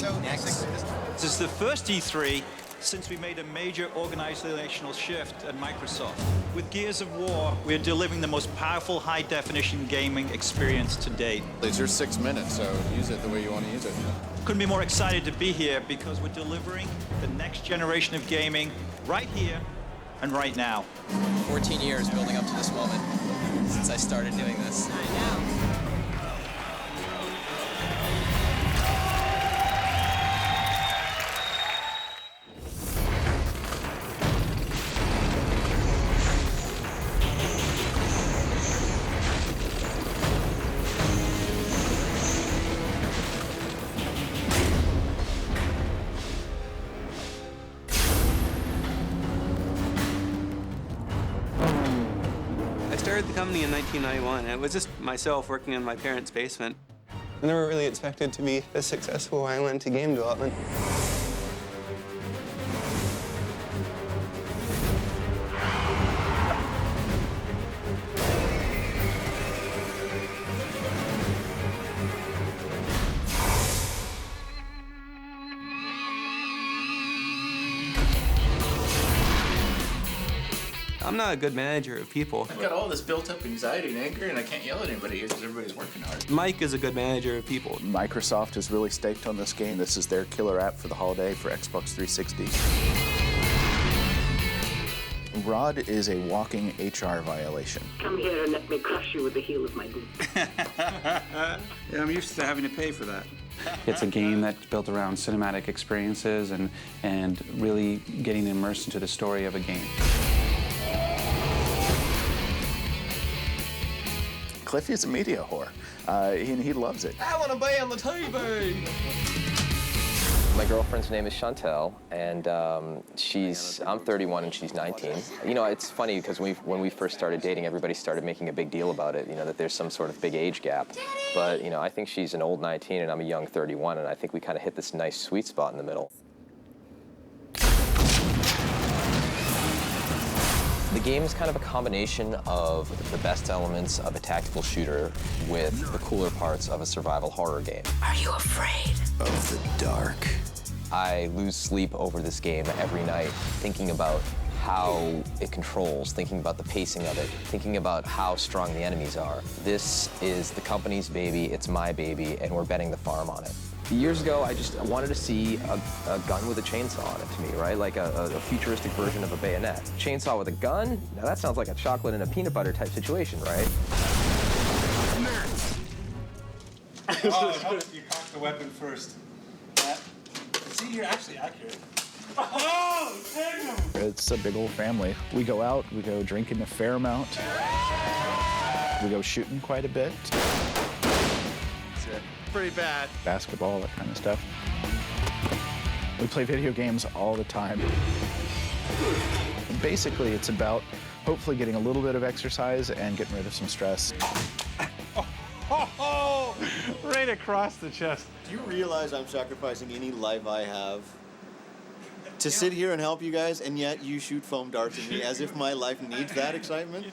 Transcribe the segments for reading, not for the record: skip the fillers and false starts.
Mike next. This is the first E3 since we made a major organizational shift at Microsoft. With Gears of War, we're delivering the most powerful high-definition gaming experience to date. It's your 6 minutes, so use it the way you want to use it. Couldn't be more excited to be here because we're delivering the next generation of gaming right here and right now. 14 years building up to this moment since I started doing this. I know. I started the company in 1991, and it was just myself working in my parents' basement. I never really expected to be as successful when I went into game development. I'm not a good manager of people. I've got all this built-up anxiety and anger, and I can't yell at anybody because everybody's working hard. Mike is a good manager of people. Microsoft is really staked on this game. This is their killer app for the holiday for Xbox 360. Rod is a walking HR violation. Come here and let me crush you with the heel of my boot. Yeah, I'm used to having to pay for that. It's a game that's built around cinematic experiences and really getting immersed into the story of a game. Cliffy is a media whore, and he loves it. I want to be on the TV! My girlfriend's name is Chantel, and I'm 31 and she's 19. You know, it's funny because when we first started dating, everybody started making a big deal about it, you know, that there's some sort of big age gap. But, you know, I think she's an old 19 and I'm a young 31, and I think we kind of hit this nice sweet spot in the middle. The game is kind of a combination of the best elements of a tactical shooter with the cooler parts of a survival horror game. Are you afraid Of the dark. I lose sleep over this game every night, thinking about how it controls, thinking about the pacing of it, thinking about how strong the enemies are. This is the company's baby, it's my baby, and we're betting the farm on it. Years ago, I wanted to see a gun with a chainsaw on it to me, right? Like a futuristic version of a bayonet. Chainsaw with a gun? Now that sounds like a chocolate and a peanut butter type situation, right? Oh, you cocked the weapon first. See, you're actually accurate. Oh, damn! It's a big old family. We go out, we go drinking a fair amount. We go shooting quite a bit. Pretty bad. Basketball, that kind of stuff. We play video games all the time. Basically, it's about hopefully getting a little bit of exercise and getting rid of some stress. Oh, right across the chest. Do you realize I'm sacrificing any life I have to sit here and help you guys, and yet you shoot foam darts at me as if my life needs that excitement?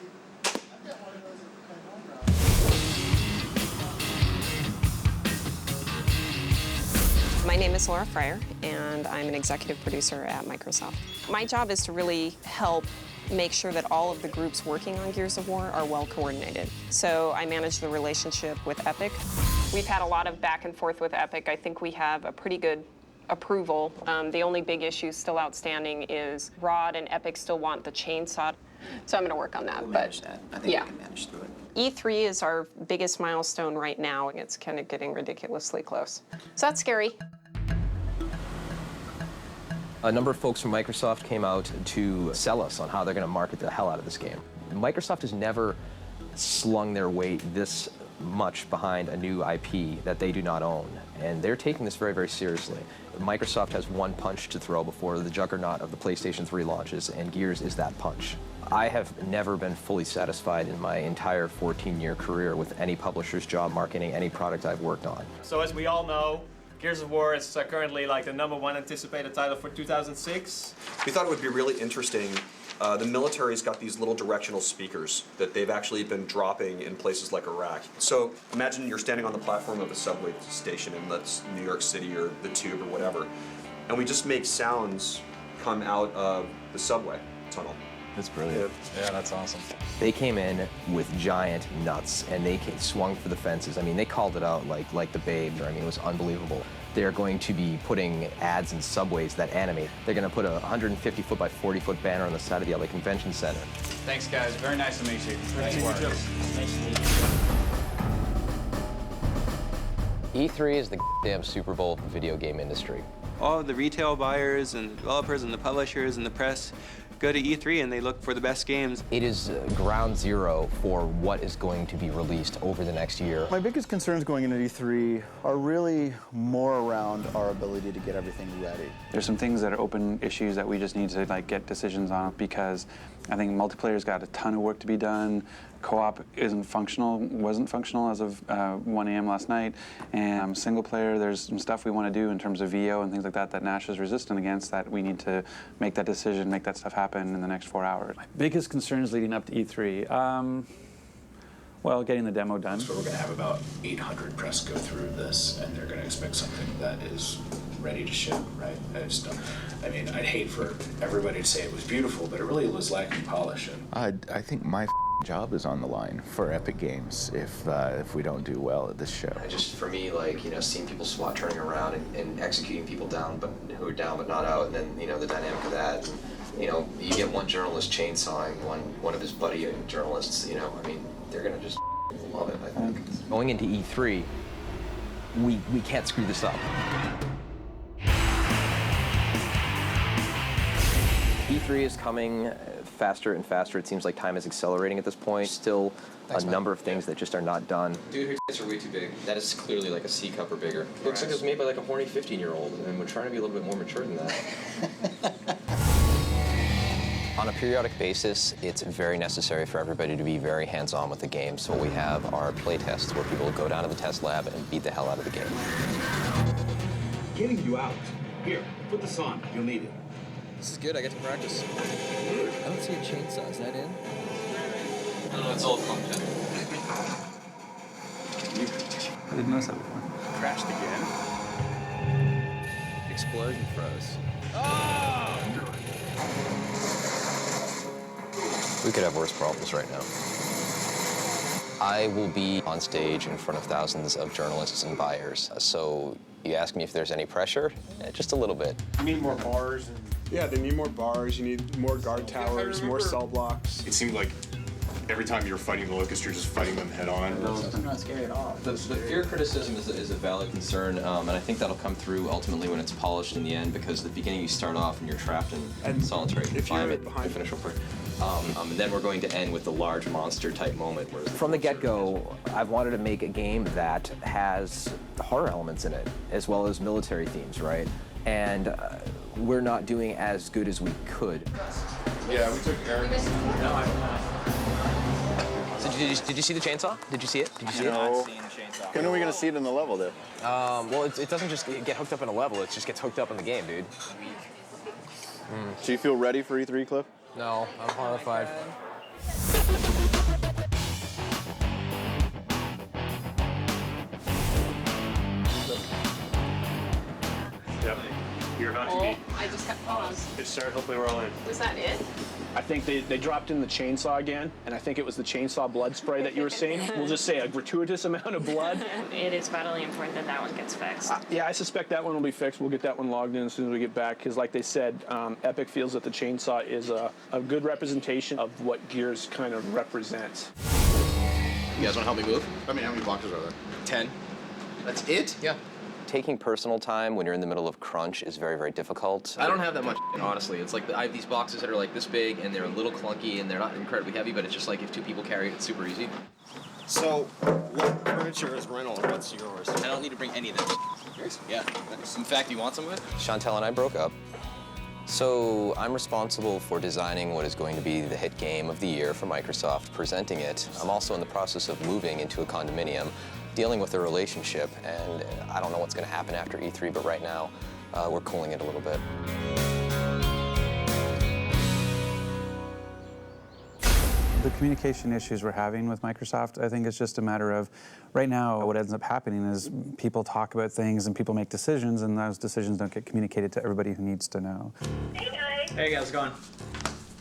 My name is Laura Fryer, and I'm an executive producer at Microsoft. My job is to really help make sure that all of the groups working on Gears of War are well coordinated. So I manage the relationship with Epic. We've had a lot of back and forth with Epic. I think we have a pretty good approval. The only big issue still outstanding is Rod and Epic still want the chainsaw. So I'm going to work on that. We'll manage that. I think yeah. we can manage through it. E3 is our biggest milestone right now, and it's kind of getting ridiculously close. So that's scary. A number of folks from Microsoft came out to sell us on how they're going to market the hell out of this game. Microsoft has never slung their weight this much behind a new IP that they do not own, and they're taking this very, very seriously. Microsoft has one punch to throw before the juggernaut of the PlayStation 3 launches, and Gears is that punch. I have never been fully satisfied in my entire 14-year career with any publisher's job marketing any product I've worked on. So as we all know, Gears of War is currently like the #1 anticipated title for 2006. We thought it would be really interesting The military's got these little directional speakers that they've actually been dropping in places like Iraq. So imagine you're standing on the platform of a subway station in that's New York City or the Tube or whatever, and we just make sounds come out of the subway tunnel. That's brilliant. Yeah, that's awesome. They came in with giant nuts, and they swung for the fences. I mean, they called it out like the babes. I mean, it was unbelievable. They're going to be putting ads in subways that animate. They're going to put a 150-foot by 40-foot banner on the side of the LA Convention Center. Thanks, guys. Very nice to meet you. Nice work. Nice to meet you. E3 is the damn Super Bowl of the video game industry. All of the retail buyers and developers and the publishers and the press go to E3 and they look for the best games. It is ground zero for what is going to be released over the next year. My biggest concerns going into E3 are really more around our ability to get everything ready. There's some things that are open issues that we just need to get decisions on, because I think multiplayer's got a ton of work to be done. Co-op wasn't functional as of 1 a.m. last night. And single player, there's some stuff we want to do in terms of VO and things like that that Nash is resistant against, that we need to make that decision, make that stuff happen in the next 4 hours. My biggest concerns leading up to E3, well, getting the demo done. So we're going to have about 800 press go through this, and they're going to expect something that is ready to ship, right? I mean, I'd hate for everybody to say it was beautiful, but it really was lacking polish. I think my job is on the line for Epic Games if we don't do well at this show. Just for me, seeing people SWAT turning around and executing people who are down but not out, and then, the dynamic of that. And, you get one journalist chainsawing one of his buddy journalists, I mean, they're going to just love it, I think. Going into E3, we can't screw this up. E3 is coming faster and faster. It seems like time is accelerating at this point. Still a number of things that just are not done. Dude, her tits are way too big. That is clearly like a C cup or bigger. Looks like it was made by like a horny 15-year-old, and we're trying to be a little bit more mature than that. On a periodic basis, it's very necessary for everybody to be very hands-on with the game. So we have our play tests where people go down to the test lab and beat the hell out of the game. Getting you out. Here, put this on. You'll need it. This is good, I get to practice. I don't see a chainsaw, is that in? No, it's all content. I didn't notice that before. Crashed again? Explosion froze. We could have worse problems right now. I will be on stage in front of thousands of journalists and buyers. So you ask me if there's any pressure? Just a little bit. You need more bars and... Yeah, they need more bars, you need more guard towers, more cell blocks. It seemed like every time you're fighting the Locust, you're just fighting them head on. It's not scary at all. The fear criticism is a valid concern, and I think that'll come through ultimately when it's polished in the end, because at the beginning you start off and you're trapped in solitary confinement, you finish real quick. And then we're going to end with the large monster type moment. From the get-go, I've wanted to make a game that has horror elements in it, as well as military themes, right? And we're not doing as good as we could. Yeah, we took Eric. No, I'm not. So did you see the chainsaw? Did you see it? Did you see it? No. When are we going to see it in the level, though? Well, it doesn't just get hooked up in a level. It just gets hooked up in the game, dude. Do you feel ready for E3, Cliff? No, I'm horrified. Yep. You're about to be. I just got paused. Good start. Hopefully we're all in. Was that it? I think they dropped in the chainsaw again, and I think it was the chainsaw blood spray that you were seeing. We'll just say a gratuitous amount of blood. It is vitally important that that one gets fixed. Yeah, I suspect that one will be fixed. We'll get that one logged in as soon as we get back, because like they said, Epic feels that the chainsaw is a good representation of what Gears kind of represents. You guys want to help me move? I mean, how many boxes are there? 10. That's it? Yeah. Taking personal time when you're in the middle of crunch is very, very difficult. I don't have that much, honestly. It's like I have these boxes that are like this big, and they're a little clunky, and they're not incredibly heavy, but it's just like if two people carry it, it's super easy. So, what furniture is rental? What's yours? I don't need to bring any of this. Yours? Yeah. In fact, you want some of it? Chantel and I broke up. So I'm responsible for designing what is going to be the hit game of the year for Microsoft, presenting it. I'm also in the process of moving into a condominium, dealing with a relationship, and I don't know what's going to happen after E3, but right now we're cooling it a little bit. The communication issues we're having with Microsoft, I think it's just a matter of, right now, what ends up happening is people talk about things and people make decisions, and those decisions don't get communicated to everybody who needs to know. Hey guys, how's it going?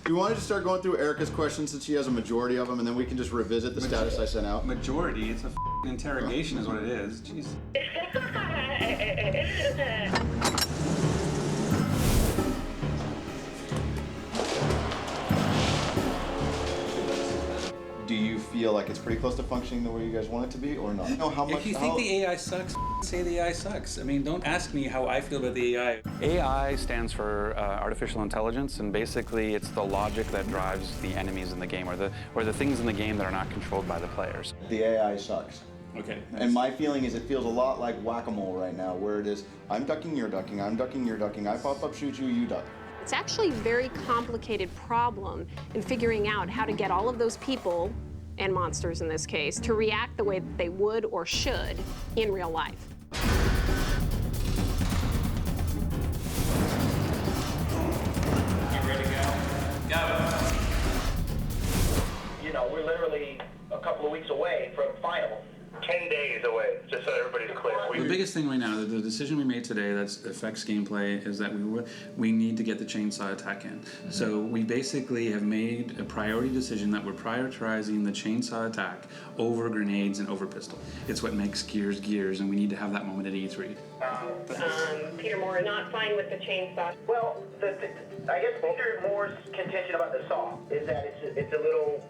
Do you want to just start going through Erica's questions since she has a majority of them, and then we can just revisit the status I sent out? Majority? It's a interrogation is what it is. Jeez. Do you feel like it's pretty close to functioning the way you guys want it to be, or not? No, how much? If you think the AI sucks, say the AI sucks. I mean, don't ask me how I feel about the AI. AI stands for artificial intelligence, and basically it's the logic that drives the enemies in the game, or the things in the game that are not controlled by the players. The AI sucks. Okay. And my feeling is it feels a lot like whack-a-mole right now, where it is, I'm ducking, you're ducking, I'm ducking, you're ducking, I pop up, shoot you, you duck. It's actually a very complicated problem in figuring out how to get all of those people, and monsters in this case, to react the way that they would or should in real life. You ready to go? Go. You know, we're literally a couple of weeks away from final. 10 days away, just so everybody's clear. The biggest thing right now, the decision we made today that affects gameplay, is that we need to get the chainsaw attack in. Mm-hmm. So we basically have made a priority decision that we're prioritizing the chainsaw attack over grenades and over pistol. It's what makes Gears, and we need to have that moment at E3. Peter Moore not fine with the chainsaw. Well, I guess Peter Moore's contention about the saw is that it's a little,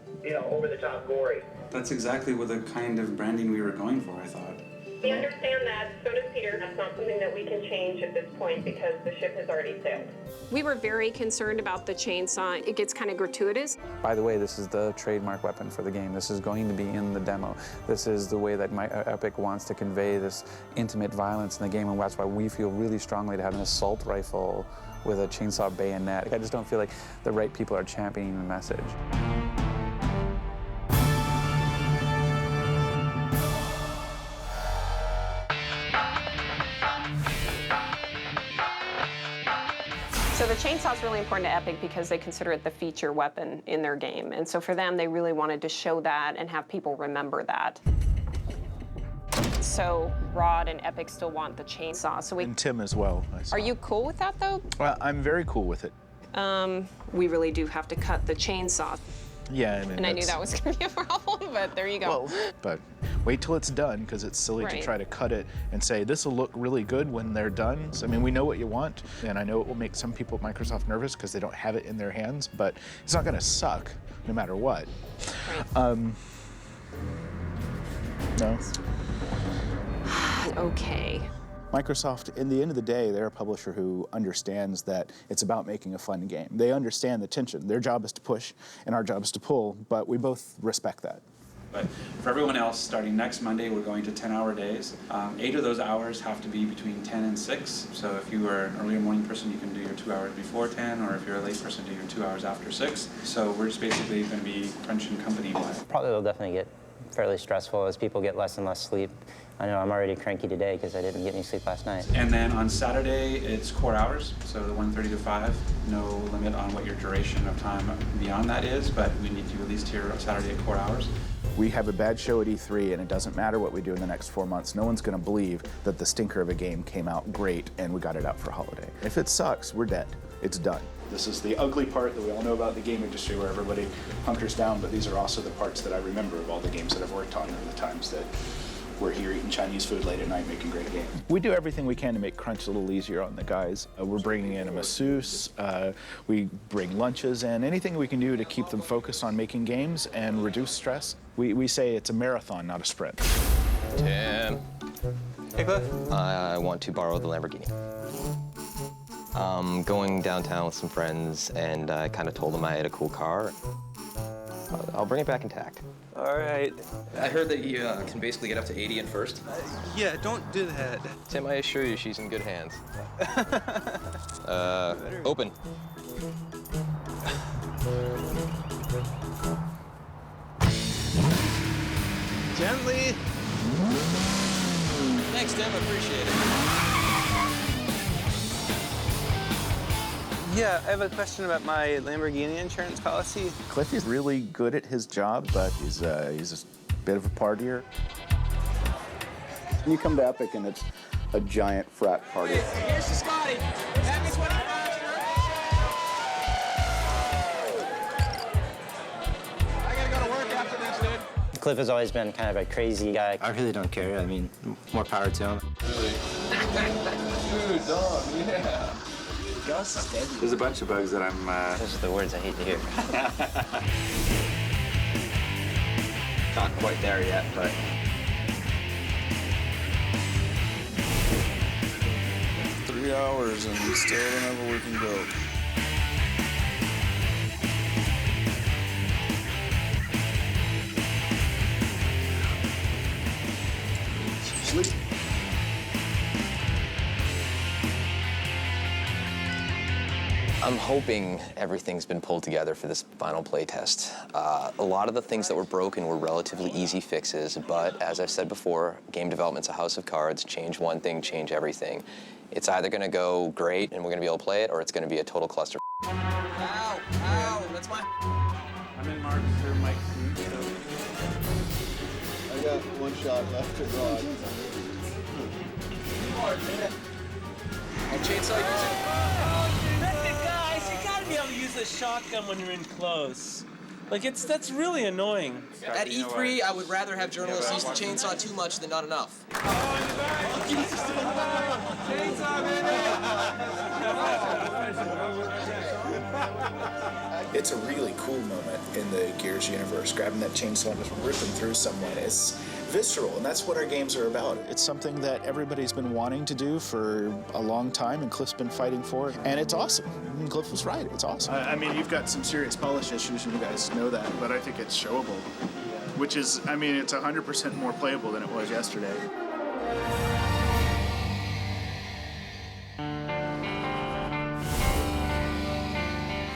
over the top gory. That's exactly what the kind of branding we were going for, I thought. We understand that, so does Peter. That's not something that we can change at this point because the ship has already sailed. We were very concerned about the chainsaw. It gets kind of gratuitous. By the way, this is the trademark weapon for the game. This is going to be in the demo. This is the way that Epic wants to convey this intimate violence in the game, and that's why we feel really strongly to have an assault rifle with a chainsaw bayonet. I just don't feel like the right people are championing the message. So the chainsaw is really important to Epic because they consider it the feature weapon in their game. And so for them, they really wanted to show that and have people remember that. So Rod and Epic still want the chainsaw. So And Tim as well. Are you cool with that, though? Well, I'm very cool with it. We really do have to cut the chainsaw. Yeah, And I knew that was going to be a problem, but there you go. Well, but wait till it's done, because it's silly to try to cut it and say, this will look really good when they're done. So, I mean, we know what you want, and I know it will make some people at Microsoft nervous because they don't have it in their hands, but it's not going to suck no matter what. Right. No. Okay. Microsoft, in the end of the day, they're a publisher who understands that it's about making a fun game. They understand the tension. Their job is to push, and our job is to pull, but we both respect that. But for everyone else, starting next Monday, we're going to 10-hour days. 8 of those hours have to be between 10 and 6. So if you are an earlier morning person, you can do your 2 hours before 10, or if you're a late person, do your 2 hours after 6. So we're just basically going to be crunching company time. Probably will definitely get fairly stressful as people get less and less sleep. I know I'm already cranky today because I didn't get any sleep last night. And then on Saturday, it's core hours, so 1:30 to 5. No limit on what your duration of time beyond that is, but we need you at least here on Saturday at core hours. We have a bad show at E3, and it doesn't matter what we do in the next 4 months. No one's going to believe that the stinker of a game came out great and we got it out for holiday. If it sucks, we're dead. It's done. This is the ugly part that we all know about the game industry, where everybody hunkers down, but these are also the parts that I remember of all the games that I've worked on and the times that we're here eating Chinese food late at night making great games. We do everything we can to make crunch a little easier on the guys. We're bringing in a masseuse, we bring lunches in, anything we can do to keep them focused on making games and reduce stress. We say it's a marathon, not a sprint. Tim. Hey, Cliff. I want to borrow the Lamborghini. Going downtown with some friends, and I kind of told them I had a cool car. I'll bring it back intact. All right. I heard that you can basically get up to 80 in first. Yeah, don't do that. Tim, I assure you she's in good hands. Open. Gently. Thanks, Tim. I appreciate it. Yeah, I have a question about my Lamborghini insurance policy. Cliff is really good at his job, but he's a bit of a partier. You come to Epic and it's a giant frat party. Here's to Scotty. Happy 25. I gotta go to work after this, dude. Cliff has always been kind of a crazy guy. I really don't care. I mean, more power to him. Really? Dude, dog, yeah. There's a bunch of bugs that I'm... Those are the words I hate to hear. Not quite there yet, but... hours and we still don't have a working build. Sleep. I'm hoping everything's been pulled together for this final play test. A lot of the things that were broken were relatively easy fixes, but as I've said before, game development's a house of cards. Change one thing, change everything. It's either gonna go great and we're gonna be able to play it, or it's gonna be a total cluster. Ow, ow, that's my... I'm in Mark's or Mike's suit, so... I got one shot left to rod. I'll chainsaw Listen, guys, you gotta be able to use a shotgun when you're in close. Like, that's really annoying. At E3, I would rather have journalists use the chainsaw too much than not enough. It's a really cool moment in the Gears universe, grabbing that chainsaw and just ripping through someone. It's visceral, and that's what our games are about. It's something that everybody's been wanting to do for a long time, and Cliff's been fighting for it, and it's awesome. And Cliff was right, it's awesome. I mean, you've got some serious polish issues, and you guys know that, but I think it's showable, which is, I mean, it's 100% more playable than it was yesterday.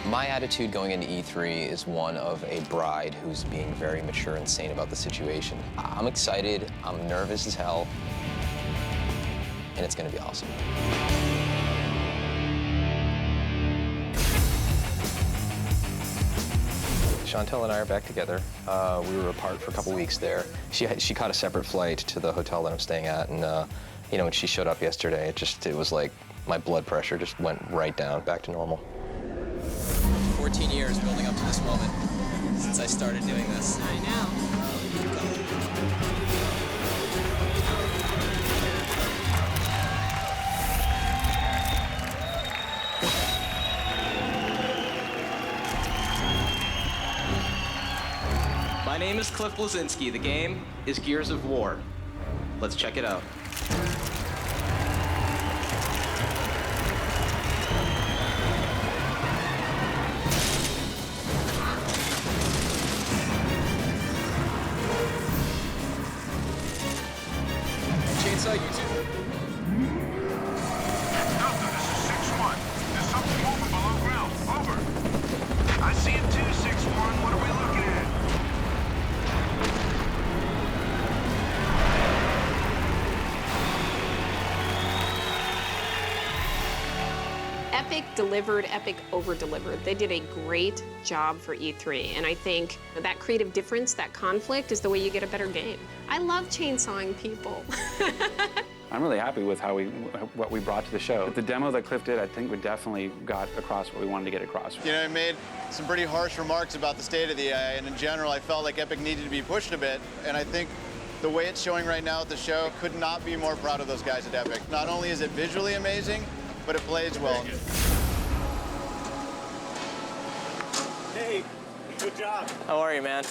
My attitude going into E3 is one of a bride who's being very mature and sane about the situation. I'm excited, I'm nervous as hell, and it's gonna be awesome. Chantel and I are back together. We were apart for a couple weeks there. She caught a separate flight to the hotel that I'm staying at, and you know, when she showed up yesterday, it was like my blood pressure just went right down, back to normal. 14 years building up to this moment since I started doing this. I know. My name is Cliff Blazinski. The game is Gears of War. Let's check it out. Chainsaw YouTube. Delta, this is 6-1. There's something moving below ground. Over. I see it too, 6-1. What are we looking at? Epic delivered, Epic over-delivered. They did a great job for E3, and I think that creative difference, that conflict, is the way you get a better game. I love chainsawing people. I'm really happy with what we brought to the show. The demo that Cliff did, I think we definitely got across what we wanted to get across. You know, I made some pretty harsh remarks about the state of the AI, and in general, I felt like Epic needed to be pushed a bit, and I think the way it's showing right now at the show, I could not be more proud of those guys at Epic. Not only is it visually amazing, but it plays well. Hey, good job. How are you, man?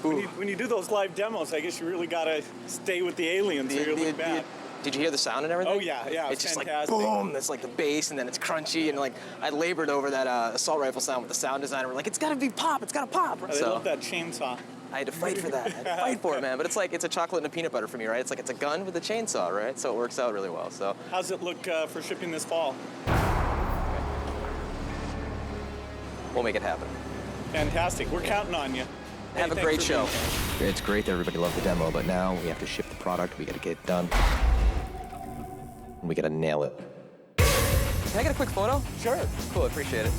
When you do those live demos, I guess you really gotta stay with the aliens or you'll look bad. Did you hear the sound and everything? Oh yeah, It's just fantastic. like boom. It's like the bass, and then it's crunchy, and like I labored over that assault rifle sound with the sound designer. We're like, it's gotta be pop. It's gotta pop. I love that chainsaw. I had to fight for that. I had to fight for it, man. But it's like it's a chocolate and a peanut butter for me, right? It's like it's a gun with a chainsaw, right? So it works out really well. So How's it look for shipping this fall? we'll make it happen. Fantastic. We're counting on you. Have a great show. It's great that everybody loved the demo, but now we have to ship the product. We got to get it done. We got to nail it. Can I get a quick photo? Sure. Cool, appreciate it.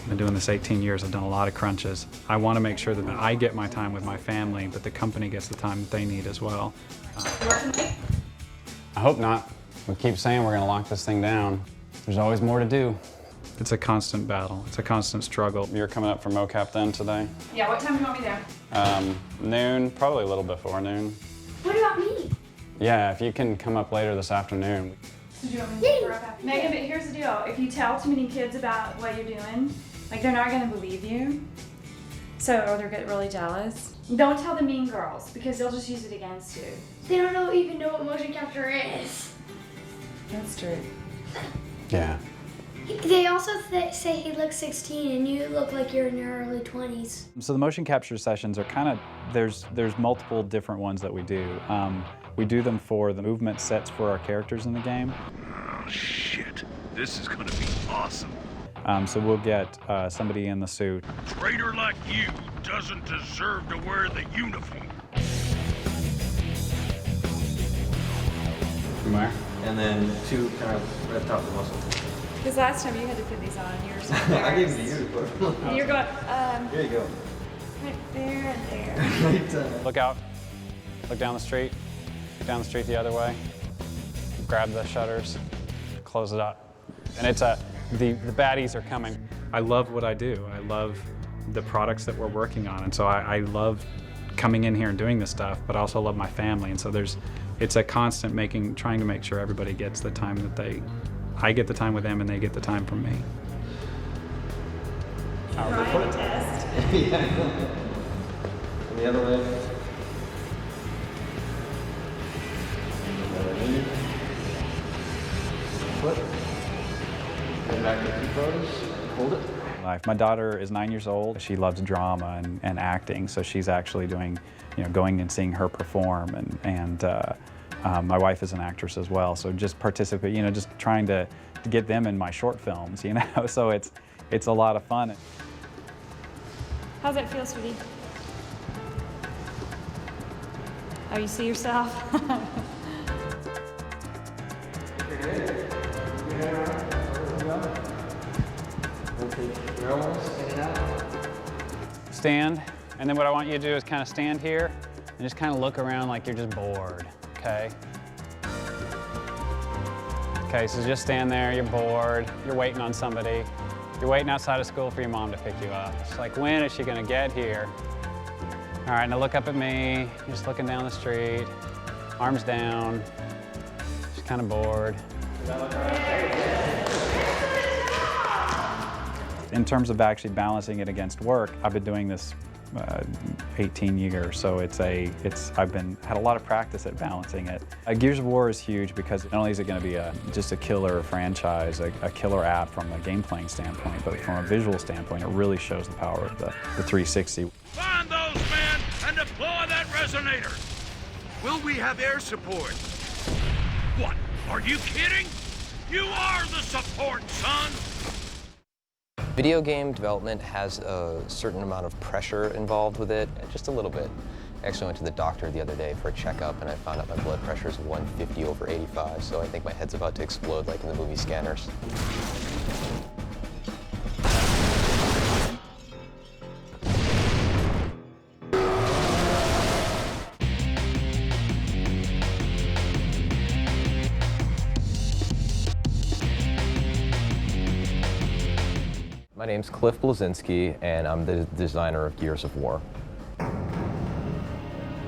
I've been doing this 18 years. I've done a lot of crunches. I want to make sure that I get my time with my family, but the company gets the time that they need as well. I hope not. We keep saying we're going to lock this thing down. There's always more to do. It's a constant battle. It's a constant struggle. You're coming up for mocap then today? Yeah, what time do you want me there? Noon, probably a little before noon. What about me? Yeah, if you can come up later this afternoon. So do you want me to pick her up after? Megan, but here's the deal. If you tell too many kids about what you're doing, like they're not gonna believe you. So, or they'll get really jealous. Don't tell the mean girls because they'll just use it against you. They don't even know what motion capture is. That's true. Yeah. They also say he looks 16 and you look like you're in your early 20s. So the motion capture sessions are kind of, there's multiple different ones that we do. We do them for the movement sets for our characters in the game. Oh, shit. This is gonna be awesome. So we'll get somebody in the suit. Traitor like you doesn't deserve to wear the uniform. From where? And then two kind of right top of the muscle. Because last time you had to put these on, you were so I gave embarrassed. them to you. And you're going, Here you go. right there and there. Look out. Look down the street. Look down the street the other way. Grab the shutters. Close it up. And it's the baddies are coming. I love what I do. I love the products that we're working on, and so I love coming in here and doing this stuff, but I also love my family, and so it's a constant trying to make sure everybody gets the time that I get the time with them and they get the time from me. Trying to test. Yeah. And the other way. Flip. Come back to 2 photos. Hold it. My daughter is 9 years old. She loves drama and acting, so she's actually doing, going and seeing her perform. And my wife is an actress as well, so just participate, just trying to get them in my short films, So it's a lot of fun. How's it feel, sweetie? Oh, you see yourself? Stand, and then what I want you to do is kind of stand here and just kind of look around like you're just bored, okay? Okay, so just stand there, you're bored, you're waiting on somebody. You're waiting outside of school for your mom to pick you up. It's like, when is she gonna get here? All right, now look up at me. You're just looking down the street, arms down, just kind of bored. In terms of actually balancing it against work, I've been doing this 18 years, so I've had a lot of practice at balancing it. Gears of War is huge because not only is it going to be just a killer franchise, a killer app from a game playing standpoint, but from a visual standpoint, it really shows the power of the 360. Find those men and deploy that resonator. Will we have air support? What? Are you kidding? You are the support, son! Video game development has a certain amount of pressure involved with it, just a little bit. I actually went to the doctor the other day for a checkup and I found out my blood pressure is 150/85, so I think my head's about to explode like in the movie Scanners. My name's Cliff Blazinski, and I'm the designer of Gears of War.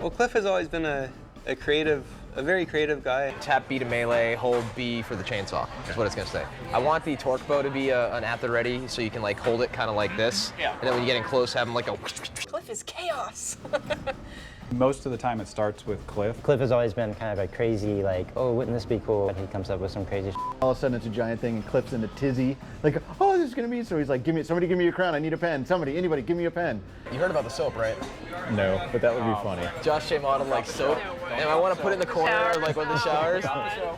Well, Cliff has always been a creative a very creative guy. Tap B to melee, hold B for the chainsaw, is what it's gonna say. I want the torque bow to be an at the ready, so you can like hold it kind of like this, and then when you get in close, have them like a... Cliff is chaos. Most of the time it starts with Cliff. Cliff has always been kind of a crazy, like, oh, wouldn't this be cool? And he comes up with some crazy shit. All of a sudden it's a giant thing and Cliff's in a tizzy. Like, oh, this is gonna be, so he's like, somebody give me your crown, I need a pen. Anybody, give me a pen. You heard about the soap, right? No, but that would be funny. Josh J modeled like soap, and I want to put it in the corner, like one of the showers.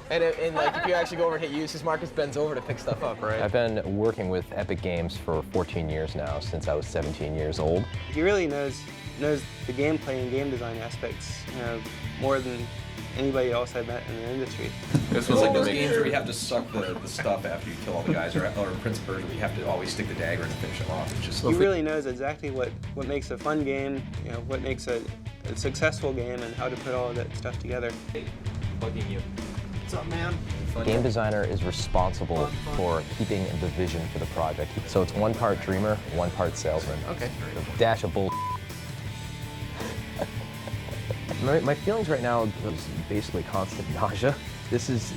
And like if you actually go over and hit use, Marcus bends over to pick stuff up, right? I've been working with Epic Games for 14 years now, since I was 17 years old. He really knows the gameplay and game design aspects, more than anybody else I've met in the industry. This was like those games where you have to suck the stuff after you kill all the guys, or Prince of Persia, where you have to always stick the dagger in to finish them off. It's just He really knows exactly what makes a fun game, what makes a successful game, and how to put all of that stuff together. Bugging you. What's up, man? Game designer is responsible for keeping the vision for the project. So it's one part dreamer, one part salesman. Okay. Dash of bull. My feelings right now is basically constant nausea. This is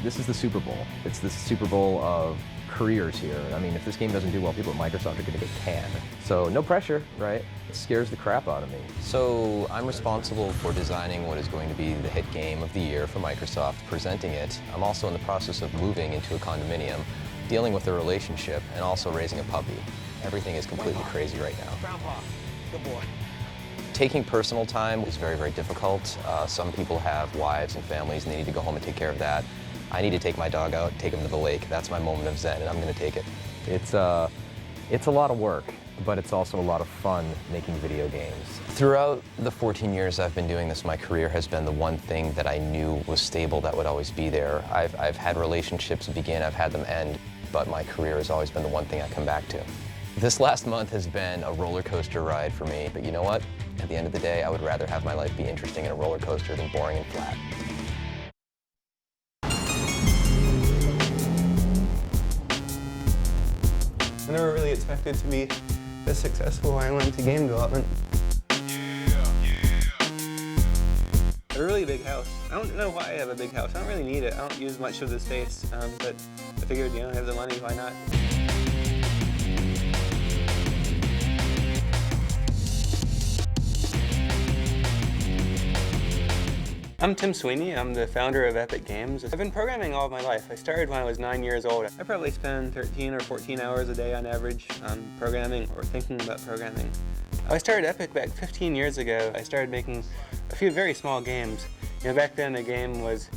the Super Bowl. It's the Super Bowl of careers here. I mean, if this game doesn't do well, people at Microsoft are going to get canned. So no pressure, right? It scares the crap out of me. So I'm responsible for designing what is going to be the hit game of the year for Microsoft, presenting it. I'm also in the process of moving into a condominium, dealing with a relationship, and also raising a puppy. Everything is completely crazy right now. Grandpa, good boy. Taking personal time is very, very difficult. Some people have wives and families and they need to go home and take care of that. I need to take my dog out, take him to the lake. That's my moment of zen, and I'm gonna take it. It's a lot of work, but it's also a lot of fun making video games. Throughout the 14 years I've been doing this, my career has been the one thing that I knew was stable, that would always be there. I've had relationships begin, I've had them end, but my career has always been the one thing I come back to. This last month has been a roller coaster ride for me, but you know what? At the end of the day, I would rather have my life be interesting in a roller coaster than boring and flat. I never really expected to be this successful when I went into game development. A really big house. I don't know why I have a big house. I don't really need it. I don't use much of the space, but I figured, I have the money, why not? I'm Tim Sweeney. I'm the founder of Epic Games. I've been programming all of my life. I started when I was 9 years old. I probably spend 13 or 14 hours a day on average programming or thinking about programming. I started Epic back 15 years ago. I started making a few very small games. Back then a game was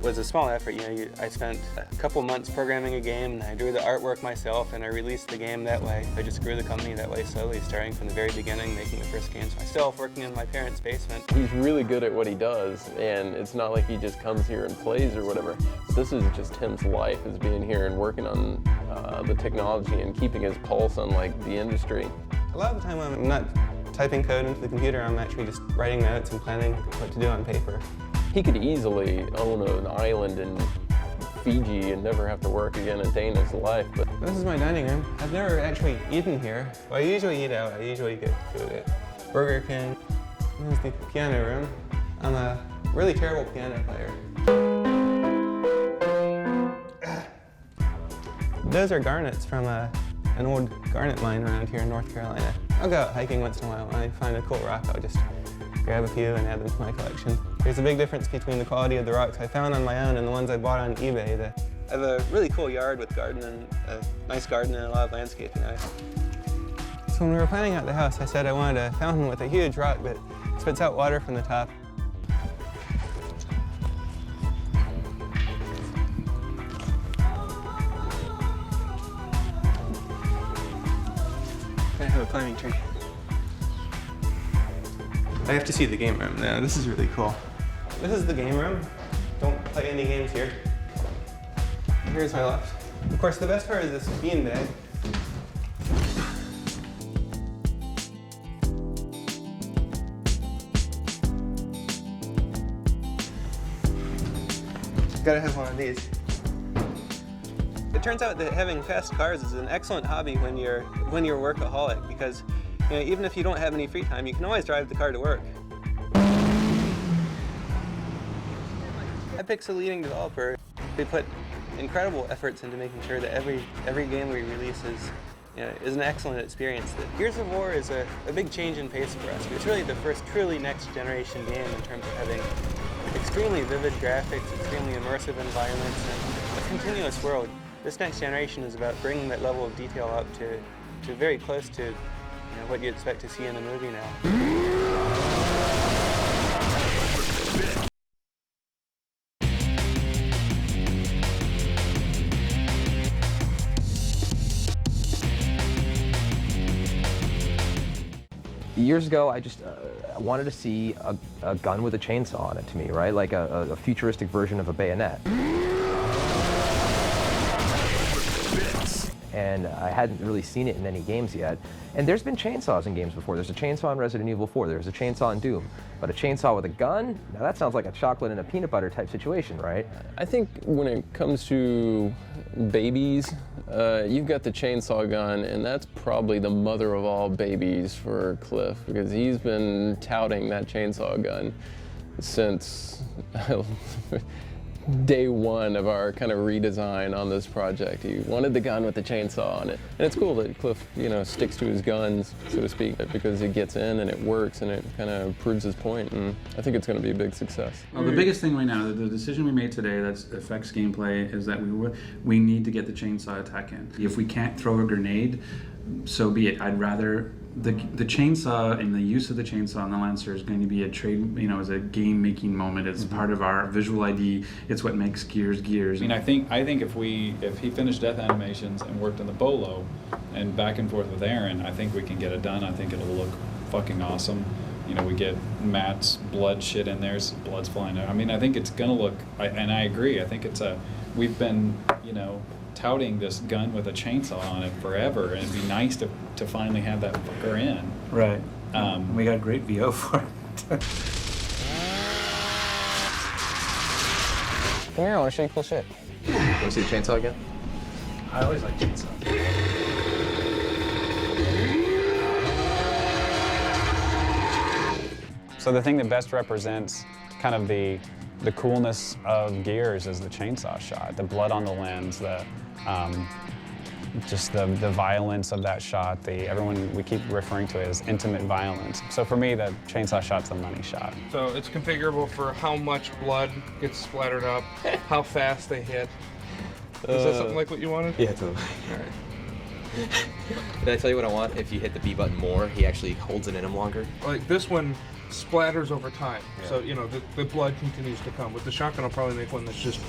a small effort. I spent a couple months programming a game, and I drew the artwork myself, and I released the game that way. I just grew the company that way slowly, starting from the very beginning, making the first games myself, working in my parents' basement. He's really good at what he does, and it's not like he just comes here and plays or whatever. This is just Tim's life, is being here and working on the technology and keeping his pulse on the industry. A lot of the time I'm not typing code into the computer, I'm actually just writing notes and planning what to do on paper. He could easily own an island in Fiji and never have to work again a day in his life. But this is my dining room. I've never actually eaten here. Well, I usually eat out. I usually get food at Burger King. This is the piano room. I'm a really terrible piano player. Those are garnets from an old garnet mine around here in North Carolina. I'll go out hiking once in a while. When I find a cool rock, I'll just grab a few and add them to my collection. There's a big difference between the quality of the rocks I found on my own and the ones I bought on eBay. I have a really cool yard with a nice garden and a lot of landscaping. So when we were planning out the house, I said I wanted a fountain with a huge rock that spits out water from the top. I have a climbing tree. I have to see the game room now. This is really cool. This is the game room. Don't play any games here. Here's my loft. Of course, the best part is this beanbag. Gotta have one of these. It turns out that having fast cars is an excellent hobby when you're workaholic, because even if you don't have any free time, you can always drive the car to work. Epic's a leading developer. They put incredible efforts into making sure that every game we release is an excellent experience. Gears of War is a big change in pace for us. It's really the first truly next-generation game in terms of having extremely vivid graphics, extremely immersive environments, and a continuous world. This next generation is about bringing that level of detail up to very close to what you expect to see in a movie now. Years ago, I just wanted to see a gun with a chainsaw on it to me, right? Like a futuristic version of a bayonet. And I hadn't really seen it in any games yet. And there's been chainsaws in games before. There's a chainsaw in Resident Evil 4. There's a chainsaw in Doom. But a chainsaw with a gun? Now that sounds like a chocolate and a peanut butter type situation, right? I think when it comes to babies, you've got the chainsaw gun, and that's probably the mother of all babies for Cliff, because he's been touting that chainsaw gun since day one of our kind of redesign on this project. He wanted the gun with the chainsaw on it. And it's cool that Cliff, sticks to his guns, so to speak, because it gets in and it works and it kind of proves his point, and I think it's going to be a big success. Well, the biggest thing right now, the decision we made today that affects gameplay is that we need to get the chainsaw attack in. If we can't throw a grenade, so be it. I'd rather the chainsaw and the use of the chainsaw and the Lancer is going to be a trade, as a game-making moment. It's part of our visual ID. It's what makes Gears Gears. I mean, I think if he finished Death Animations and worked in the Bolo and back and forth with Aaron, I think we can get it done. I think it'll look fucking awesome. We get Matt's blood shit in there, so blood's flying out. I mean, I think it's gonna look, and I agree. I think we've been, touting this gun with a chainsaw on it forever, and it'd be nice to finally have that fucker in. Right. We got great VO for it. Come here, I want to show you cool shit. Want to see the chainsaw again? I always like chainsaw. So the thing that best represents kind of the coolness of Gears is the chainsaw shot, the blood on the lens, just the violence of that shot. We keep referring to it as intimate violence. So for me, the chainsaw shot's the money shot. So it's configurable for how much blood gets splattered up, how fast they hit. Is that something like what you wanted? Yeah, totally. All right. Did I tell you what I want? If you hit the B button more, he actually holds it in him longer. Like this one splatters over time, so the blood continues to come. With the shotgun, I'll probably make one that's just...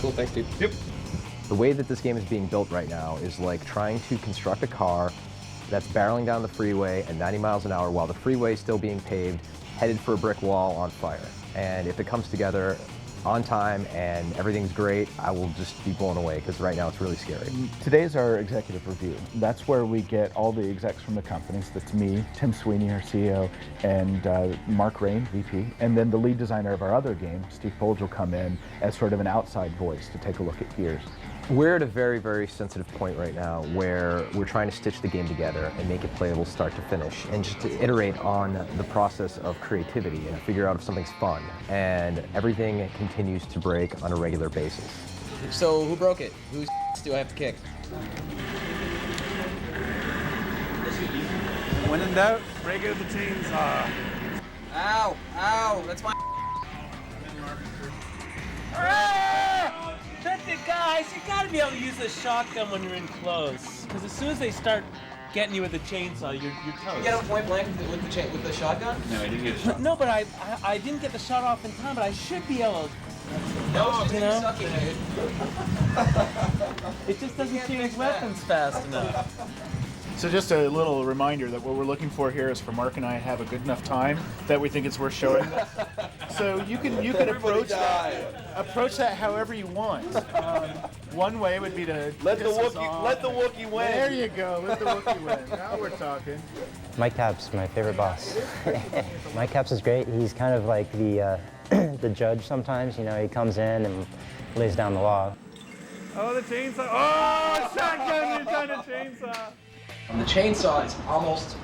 Cool, thanks, dude. Yep. The way that this game is being built right now is like trying to construct a car that's barreling down the freeway at 90 miles an hour while the freeway is still being paved, headed for a brick wall on fire. And if it comes together on time and everything's great, I will just be blown away, because right now it's really scary. Today's our executive review. That's where we get all the execs from the companies. That's me, Tim Sweeney, our CEO, and Mark Rain, VP. And then the lead designer of our other game, Steve Folge, will come in as sort of an outside voice to take a look at Gears. We're at a very, very sensitive point right now where we're trying to stitch the game together and make it playable start to finish, and just to iterate on the process of creativity and figure out if something's fun. And everything continues to break on a regular basis. So who broke it? Whose do I have to kick? When in doubt, break out the chainsaw. Ow! Ow! That's my... Guys, you gotta be able to use the shotgun when you're in close. Because as soon as they start getting you with the chainsaw, you're toast. You get him point blank with the shotgun? No, I didn't get a shot. No, but I didn't get the shot off in time, but I should be able to. No, you know? sucking, dude. It just doesn't change weapons fast enough. So just a little reminder that what we're looking for here is for Mark and I to have a good enough time that we think it's worth showing. So you can approach that however you want. One way would be to let the Wookiee win. There you go. Let the Wookiee win. Now we're talking. Mike Capps, my favorite boss. Mike Capps is great. He's kind of like the the judge sometimes. He comes in and lays down the law. Oh, the chainsaw. Oh, shotgun, you've done a chainsaw. The chainsaw is almost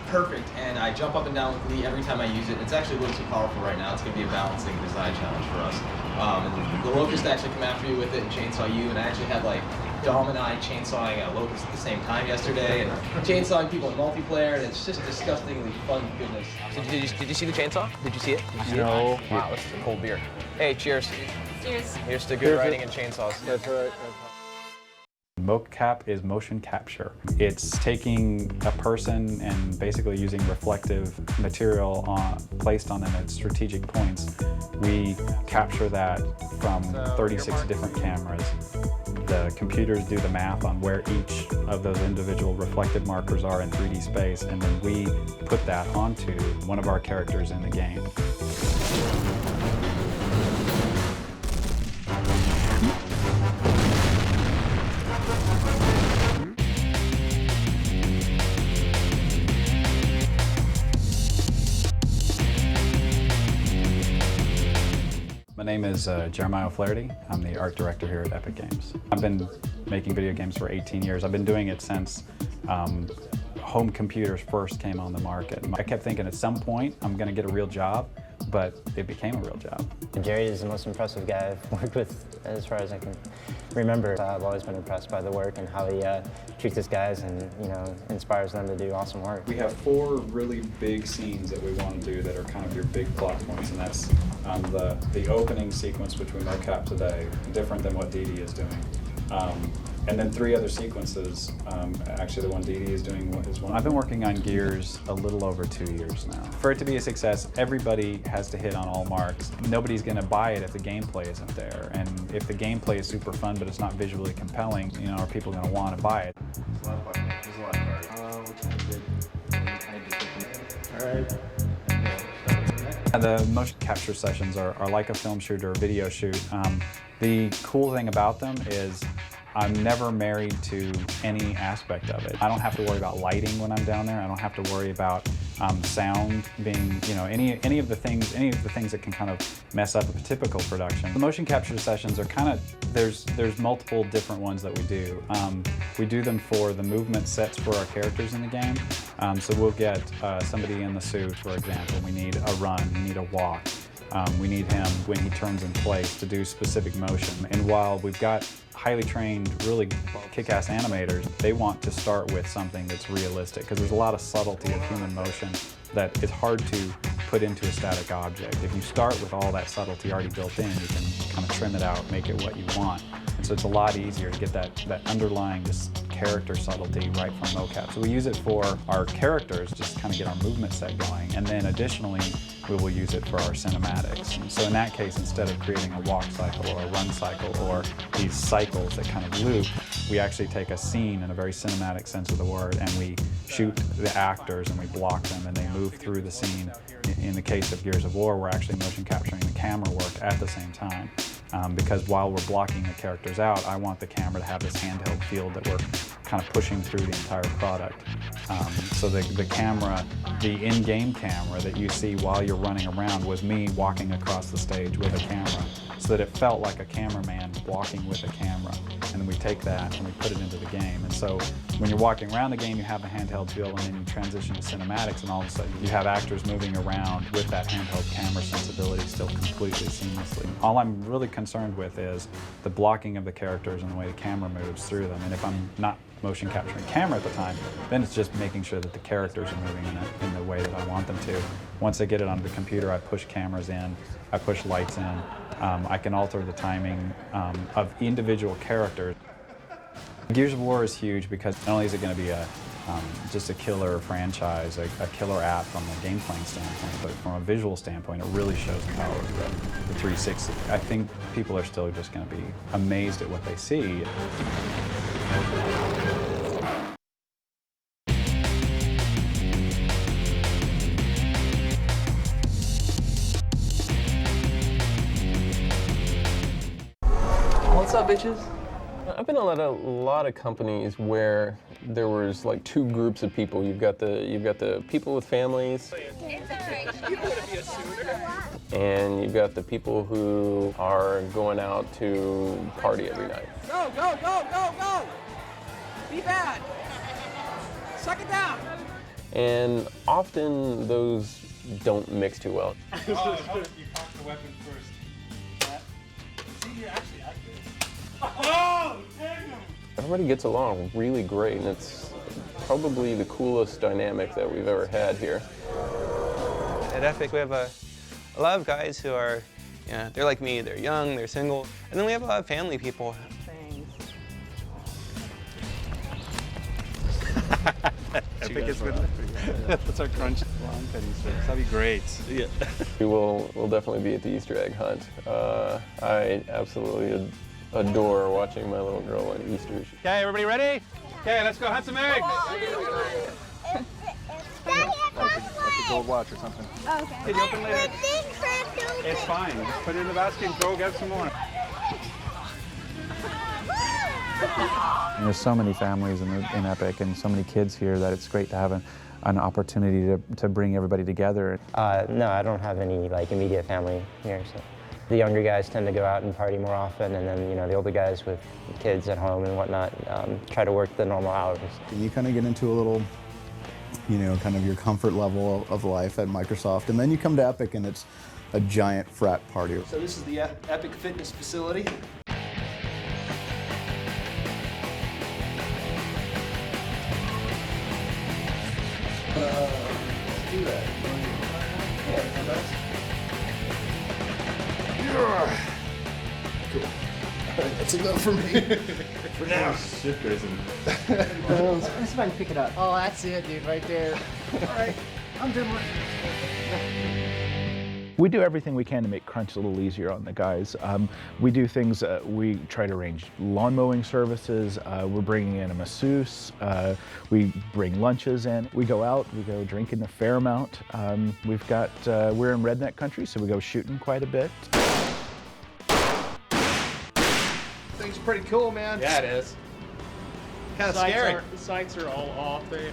perfect, and I jump up and down with Lee every time I use it. It's actually a little too powerful right now. It's going to be a balancing design challenge for us. And the Locust actually come after me with it and chainsaw you, and I actually had like Dom and I chainsawing a Locust at the same time yesterday, and chainsawing people in multiplayer, and it's just disgustingly fun goodness. So did you see the chainsaw? Did you see it? Did you see No. it? Wow, this is a cold beer. Hey, cheers. Cheers. Here's to good writing and chainsaws. That's right. MoCap is motion capture. It's taking a person and basically using reflective material placed on them at strategic points. We capture that from 36 different cameras. The computers do the math on where each of those individual reflective markers are in 3D space, and then we put that onto one of our characters in the game. My name is Jeremiah O'Flaherty. I'm the art director here at Epic Games. I've been making video games for 18 years. I've been doing it since home computers first came on the market. I kept thinking at some point I'm going to get a real job, but it became a real job. Jerry is the most impressive guy I've worked with as far as I can remember. I've always been impressed by the work and how he treats his guys and, you know, inspires them to do awesome work. We have 4 really big scenes that we want to do that are kind of your big plot points, and that's the opening sequence, which we mocap today, different than what Dee Dee is doing. And then 3 other sequences. Actually, the one Dee Dee is doing is one. I've been working on Gears a little over 2 years now. For it to be a success, everybody has to hit on all marks. Nobody's going to buy it if the gameplay isn't there. And if the gameplay is super fun, but it's not visually compelling, you know, are people going to want to buy it? There's a lot of parts. There's a lot of parts. All right. The motion capture sessions are like a film shoot or a video shoot. The cool thing about them is I'm never married to any aspect of it. I don't have to worry about lighting when I'm down there. I don't have to worry about sound being, you know, any of the things that can kind of mess up a typical production. The motion capture sessions are kind of, there's multiple different ones that we do. We do them for the movement sets for our characters in the game. So we'll get somebody in the suit, for example. We need a run, we need a walk. We need him, when he turns in place, to do specific motion. And while we've got highly trained, really kick-ass animators, they want to start with something that's realistic, because there's a lot of subtlety of human motion that is hard to put into a static object. If you start with all that subtlety already built in, you can kind of trim it out, make it what you want. And so it's a lot easier to get that underlying just character subtlety right from mocap. So we use it for our characters, just kind of get our movement set going, and then additionally we will use it for our cinematics. And so in that case, instead of creating a walk cycle or a run cycle or these cycles that kind of loop, we actually take a scene in a very cinematic sense of the word, and we shoot the actors and we block them and they move through the scene. In the case of Gears of War, we're actually motion capturing the camera work at the same time. Because while we're blocking the characters out, I want the camera to have this handheld feel that we're kind of pushing through the entire product. So the camera, the in-game camera that you see while you're running around was me walking across the stage with a camera, so that it felt like a cameraman walking with a camera. And then we take that and we put it into the game. And so when you're walking around the game, you have the handheld feel, and then you transition to cinematics, and all of a sudden you have actors moving around with that handheld camera sensibility still completely seamlessly. All I'm really concerned with is the blocking of the characters and the way the camera moves through them. And if I'm not motion capturing camera at the time, then it's just making sure that the characters are moving in the way that I want them to. Once I get it onto the computer, I push cameras in, I push lights in. I can alter the timing of individual characters. Gears of War is huge because not only is it going to be just a killer franchise, a killer app from a game playing standpoint, but from a visual standpoint, it really shows the power of the 360. I think people are still just going to be amazed at what they see. What's up, bitches? I've been at a lot of companies where there was like 2 groups of people. You've got the people with families, and you've got the people who are going out to party every night. Go, go, go, go, go! Be bad! Suck it down! and often those don't mix too well. You cock the weapon first. See, you're actually accurate. Oh, dang him! Everybody gets along really great, and it's probably the coolest dynamic that we've ever had here. At Epic, we have a lot of guys who are, they're like me, they're young, they're single, and then we have a lot of family people. Epic is good. That's our crunch lawn petty service. That'd be great. Yeah. We'll definitely be at the Easter egg hunt. I absolutely adore watching my little girl on Easter. Okay, everybody ready? Okay, let's go hunt some eggs. Like a gold watch or something. Okay. Can you open later? It's fine. Just put it in the basket and go get some more. And there's so many families in Epic and so many kids here that it's great to have an opportunity to bring everybody together. No, I don't have any like immediate family here. So the younger guys tend to go out and party more often, and then the older guys with kids at home and whatnot try to work the normal hours. You kind of get into a little, kind of your comfort level of life at Microsoft, and then you come to Epic and it's a giant frat party. So this is the Epic Fitness facility. Let's do that. Cool. That's enough for me. For now. Shit, Grayson. Let's see if I can pick it up. Oh, that's it, dude, right there. All right, I'm done with We do everything we can to make crunch a little easier on the guys. We do things, we try to arrange lawn mowing services, we're bringing in a masseuse, we bring lunches in, we go out, we go drinking a fair amount. We're in redneck country, so we go shooting quite a bit. Things pretty cool, man. Yeah, it is. Kind of scary. The sights are all off there.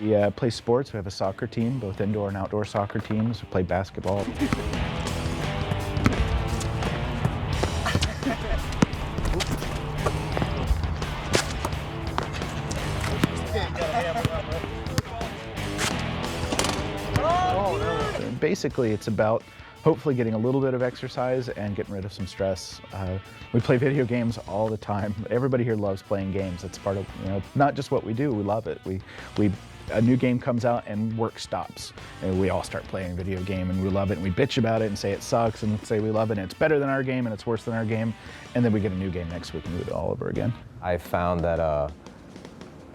We play sports. We have a soccer team, both indoor and outdoor soccer teams. We play basketball. Basically, it's about hopefully getting a little bit of exercise and getting rid of some stress. We play video games all the time. Everybody here loves playing games. It's part of, not just what we do, we love it. A new game comes out and work stops. And we all start playing a video game and we love it and we bitch about it and say it sucks and say we love it and it's better than our game and it's worse than our game. And then we get a new game next week and we do it all over again. I found that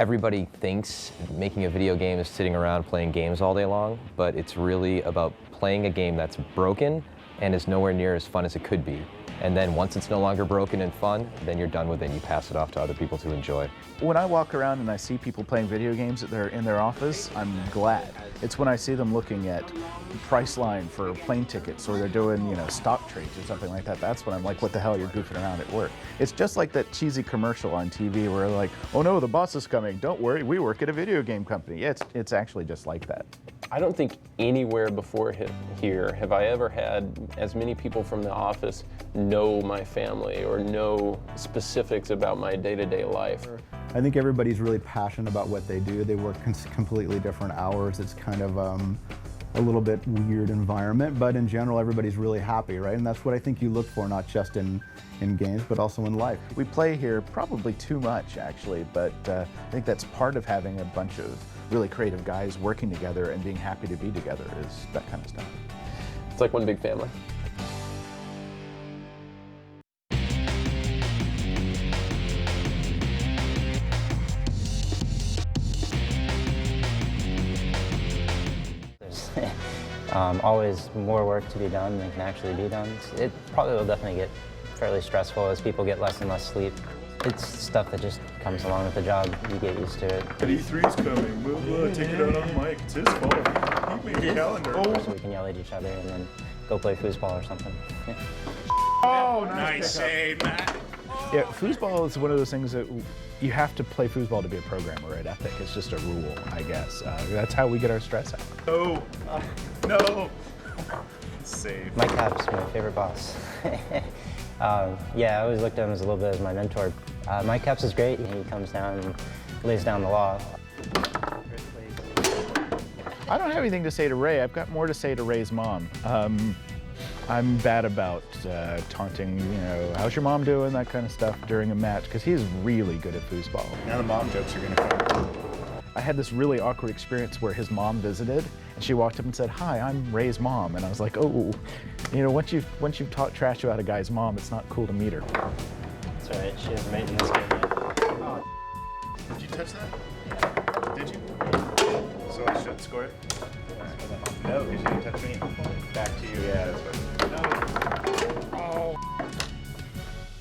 everybody thinks making a video game is sitting around playing games all day long, but it's really about playing a game that's broken and is nowhere near as fun as it could be. And then once it's no longer broken and fun, then you're done with it and you pass it off to other people to enjoy. When I walk around and I see people playing video games in their office, I'm glad. It's when I see them looking at Priceline for plane tickets or they're doing, stock trades or something like that. That's when I'm like, what the hell, you're goofing around at work. It's just like that cheesy commercial on TV where they're like, oh no, the boss is coming. Don't worry, we work at a video game company. Yeah, it's actually just like that. I don't think anywhere before here have I ever had as many people from the office know my family or know specifics about my day-to-day life. I think everybody's really passionate about what they do. They work completely different hours. It's kind of a little bit weird environment, but in general, everybody's really happy, right? And that's what I think you look for, not just in games, but also in life. We play here probably too much, actually, but I think that's part of having a bunch of really creative guys working together and being happy to be together is that kind of stuff. It's like one big family. Always more work to be done than can actually be done. It probably will definitely get fairly stressful as people get less and less sleep. It's stuff that just comes along with the job. You get used to it. E3's coming. We'll take it out on Mike. It's his fault. He made a calendar. So we can yell at each other and then go play foosball or something. Oh, nice save, Matt. Yeah, foosball is one of those things that you have to play foosball to be a programmer at Epic. It's just a rule, I guess. That's how we get our stress out. No. No. safe. Mike Cap's my favorite boss. Yeah, I always looked at him as a little bit as my mentor. Mike Cap's is great. He comes down and lays down the law. I don't have anything to say to Ray. I've got more to say to Ray's mom. I'm bad about taunting, how's your mom doing, that kind of stuff during a match, because he's really good at foosball. Now the mom jokes are gonna come. I had this really awkward experience where his mom visited, and she walked up and said, "Hi, I'm Ray's mom," and I was like, "Oh, once you've talked trash about a guy's mom, it's not cool to meet her." That's all right. She hasn't made in this game yet. Did you touch that? Did you? So I should score it? No, because you didn't touch me. Back to you. Yeah, that's what. No. Oh.